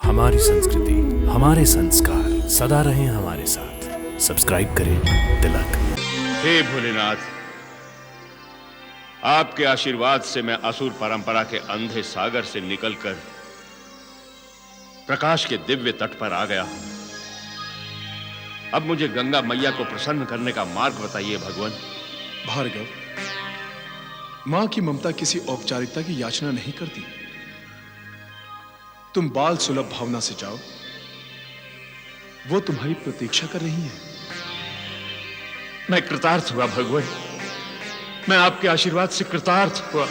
हमारी संस्कृति, हमारे संस्कार सदा रहें हमारे साथ। सब्सक्राइब करें तिलक। हे भोलेनाथ, आपके आशीर्वाद से मैं असुर परंपरा के अंधे सागर से निकलकर प्रकाश के दिव्य तट पर आ गया हूं। अब मुझे गंगा मैया को प्रसन्न करने का मार्ग बताइए भगवान। भार्गव, मां की ममता किसी औपचारिकता की याचना नहीं करती। तुम बाल सुलभ भावना से जाओ, वो तुम्हारी प्रतीक्षा कर रही है। मैं कृतार्थ हुआ भगवान, मैं आपके आशीर्वाद से कृतार्थ हुआ। ओम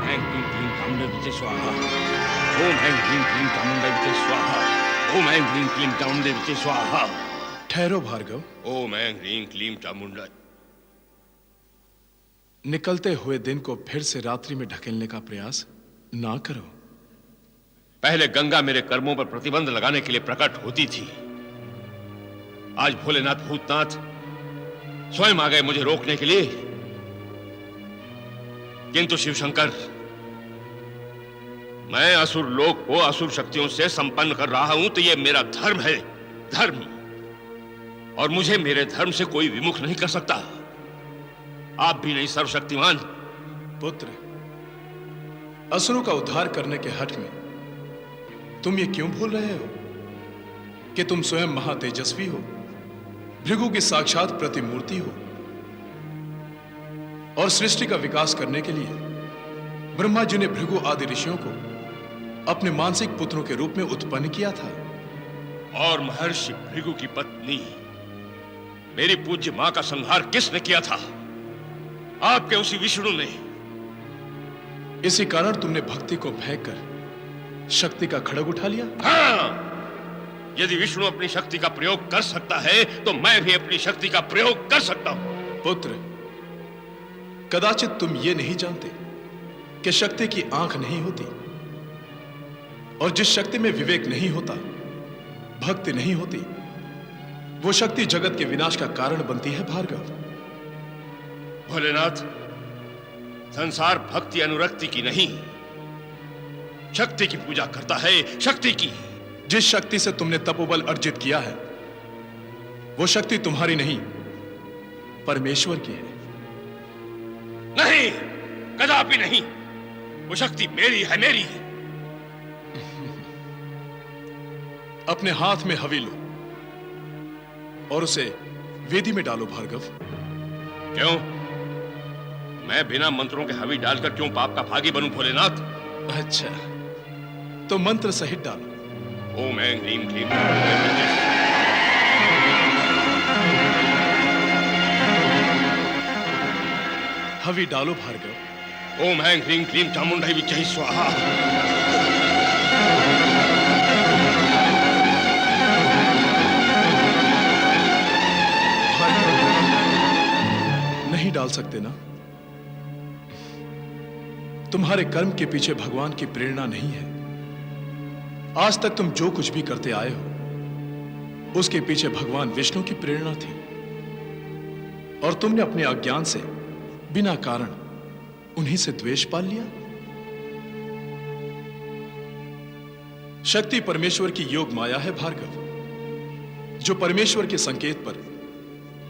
ऐं क्लीं क्लीं चामुंडा विचे स्वाहा। ओम ऐं क्लीं क्लीं चामुंडा विचे स्वाहा। ओम ऐं क्लीं क्लीं चामुंडा विचे स्वाहा। ठहरो भार्गव। ओम ऐं क्लीं क्लीं चामुंडा। निकलते हुए दिन को फिर से रात्रि में ढकेलने का प्रयास ना करो। पहले गंगा मेरे कर्मों पर प्रतिबंध लगाने के लिए प्रकट होती थी, आज भोलेनाथ भूतनाथ स्वयं आ गए मुझे रोकने के लिए। किंतु शिवशंकर, मैं असुर लोक को असुर शक्तियों से संपन्न कर रहा हूं, तो यह मेरा धर्म है, धर्म। और मुझे मेरे धर्म से कोई विमुख नहीं कर सकता। आप भी नहीं सर्वशक्तिमान। पुत्र, असुरों का उद्धार करने के हठ में तुम ये क्यों भूल रहे हो कि तुम स्वयं महातेजस्वी हो, भृगु की साक्षात प्रतिमूर्ति हो, और सृष्टि का विकास करने के लिए ब्रह्मा जी ने भृगु आदि ऋषियों को अपने मानसिक पुत्रों के रूप में उत्पन्न किया था। और महर्षि भृगु की पत्नी मेरी पूज्य मां का संहार किसने किया था? आपके उसी विष्णु ने। इसी कारण तुमने भक्ति को फेंक कर शक्ति का खड़ग उठा लिया। हाँ, यदि विष्णु अपनी शक्ति का प्रयोग कर सकता है, तो मैं भी अपनी शक्ति का प्रयोग कर सकता हूं। पुत्र, कदाचित तुम ये नहीं जानते कि शक्ति की आंख नहीं होती, और जिस शक्ति में विवेक नहीं होता, भक्ति नहीं होती, वो शक्ति जगत के विनाश का कारण बनती है भार्गव। भोलेनाथ, संसार भक्ति अनुरक्ति की नहीं, शक्ति की पूजा करता है, शक्ति की। जिस शक्ति से तुमने तपोबल अर्जित किया है, वो शक्ति तुम्हारी नहीं, परमेश्वर की है। नहीं, कदापि नहीं। वो शक्ति मेरी है, मेरी। अपने हाथ में हवि लो और उसे वेदी में डालो भार्गव। क्यों? मैं बिना मंत्रों के हवि डालकर क्यों पाप का भागी बनूं भोलेनाथ? अच्छा, तो मंत्र सहित डालो। ओम ऐं क्लीं क्लीं। हवि डालो भार्गव। ओम ऐं क्लीं क्लीं चामुंडाई विच्चे स्वाहा। नहीं डाल सकते ना? तुम्हारे कर्म के पीछे भगवान की प्रेरणा नहीं है। आज तक तुम जो कुछ भी करते आए हो, उसके पीछे भगवान विष्णु की प्रेरणा थी, और तुमने अपने अज्ञान से बिना कारण उन्हीं से द्वेष पाल लिया। शक्ति परमेश्वर की योग माया है भार्गव, जो परमेश्वर के संकेत पर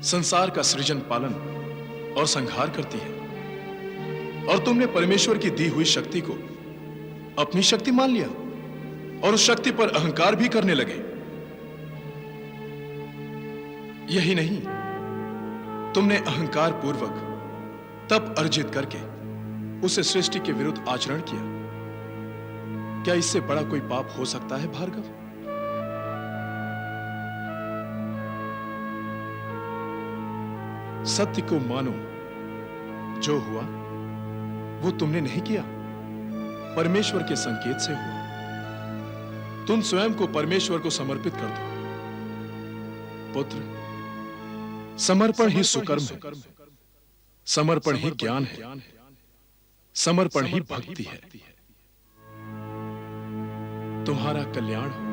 संसार का सृजन पालन और संहार करती है। और तुमने परमेश्वर की दी हुई शक्ति को अपनी शक्ति मान लिया, और उस शक्ति पर अहंकार भी करने लगे। यही नहीं, तुमने अहंकार पूर्वक तप अर्जित करके उसे सृष्टि के विरुद्ध आचरण किया। क्या इससे बड़ा कोई पाप हो सकता है भार्गव? सत्य को मानो, जो हुआ वो तुमने नहीं किया, परमेश्वर के संकेत से हुआ। तुम स्वयं को परमेश्वर को समर्पित कर दो। पुत्र, समर्पण ही सुकर्म है, समर्पण ही ज्ञान है, समर्पण ही भक्ति है। तुम्हारा कल्याण हो।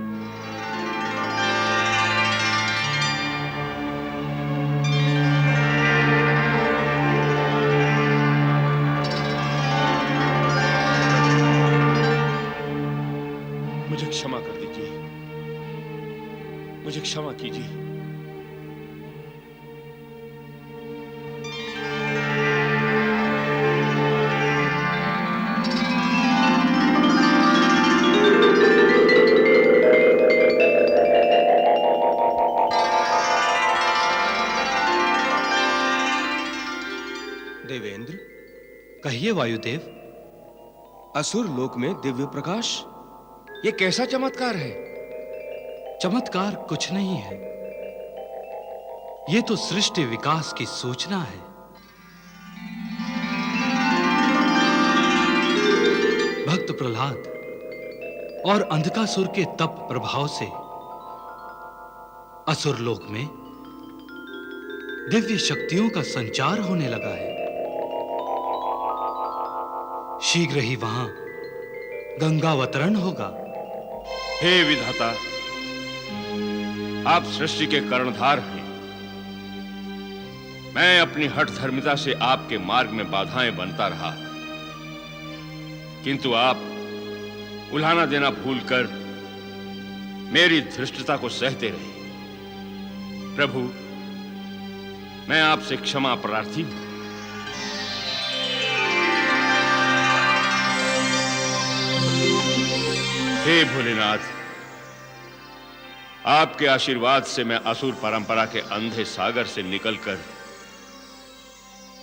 क्षमा कीजिए। देवेंद्र, कहिए वायुदेव। असुर लोक में दिव्य प्रकाश, ये कैसा चमत्कार है? चमत्कार कुछ नहीं है, ये तो सृष्टि विकास की सूचना है। भक्त प्रहलाद और अंधकासुर के तप प्रभाव से असुर लोक में दिव्य शक्तियों का संचार होने लगा है। शीघ्र ही वहां गंगावतरण होगा। हे विधाता, आप सृष्टि के कर्णधार हैं। मैं अपनी हठ धर्मिता से आपके मार्ग में बाधाएं बनता रहा, किंतु आप उल्हाना देना भूलकर मेरी धृष्टता को सहते रहे। प्रभु, मैं आपसे क्षमा प्रार्थी हूं। हे भोलेनाथ, आपके आशीर्वाद से मैं असुर परंपरा के अंधे सागर से निकलकर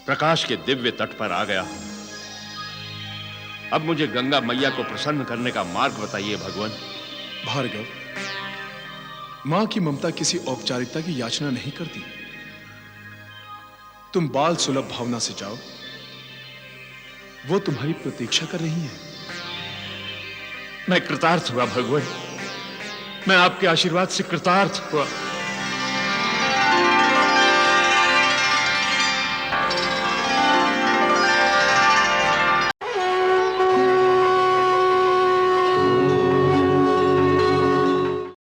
प्रकाश के दिव्य तट पर आ गया हूं। अब मुझे गंगा मैया को प्रसन्न करने का मार्ग बताइए भगवान। भार्गव, मां की ममता किसी औपचारिकता की याचना नहीं करती। तुम बाल सुलभ भावना से जाओ, वो तुम्हारी प्रतीक्षा कर रही है। मैं कृतार्थ हुआ भगवान, मैं आपके आशीर्वाद से कृतार्थ हुआ।